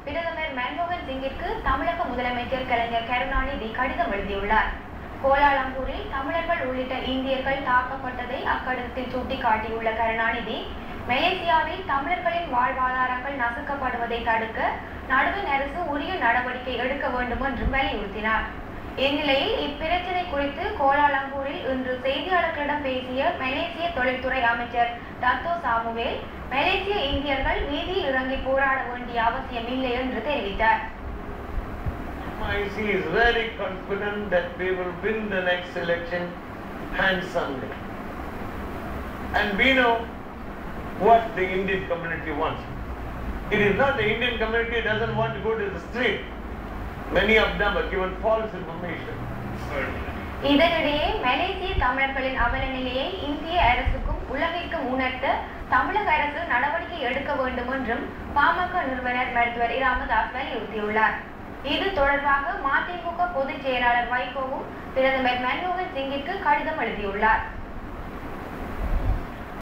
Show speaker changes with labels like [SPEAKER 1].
[SPEAKER 1] பிரதமர் மன்மோகன் சிங்கிற்கு தமிழக முதலமைச்சர் கலைஞர் கருணாநிதி கடிதம் எழுதியுள்ளார். கோலாலம்பூரில் தமிழர்கள் உள்ளிட்ட இந்தியர்கள் தாக்கப்பட்டதை அக்கடிதத்தில் சுட்டிக்காட்டியுள்ள கருணாநிதி, மலேசியாவில் தமிழர்களின் வாழ்வாதாரங்கள் நசுக்கப்படுவதை தடுக்க நடுவண் அரசு உரிய நடவடிக்கை எடுக்க வேண்டும் என்றும் வலியுறுத்தினார். இந்நிலையில் இப்பிரச்சினை குறித்து கோலாலம்பூரில் இன்று செய்தியாளர்களிடம் பேசிய மலேசிய தொழில்துறை அமைச்சர் டத்தோ சாமுவேல், மலேசிய இந்தியர்கள் வீதியில் இறங்கி போராட வேண்டிய அவசியம் இல்லை என்று தெரிவித்தார்.
[SPEAKER 2] MIC is very confident that we will win the next election handsomely. And we know what the Indian community wants. It is not the Indian community doesn't want to go to the street. Many of them are given false information.
[SPEAKER 1] இதனிடையே மலேசிய தமிழர்களின் அவல நிலையை இந்திய அரசுக்கும் உலகிற்கும் உணர்த்த தமிழக அரசு நடவடிக்கை எடுக்க வேண்டும் என்றும் பாமக நிறுவனர் மருத்துவர் ராமதாஸ் வலியுறுத்தியுள்ளார். இது தொடர்பாக மதிமுக பொதுச் செயலாளர் வைகோவும் பிரதமர் மன்மோகன் சிங்கிற்கு கடிதம் எழுதியுள்ளார்.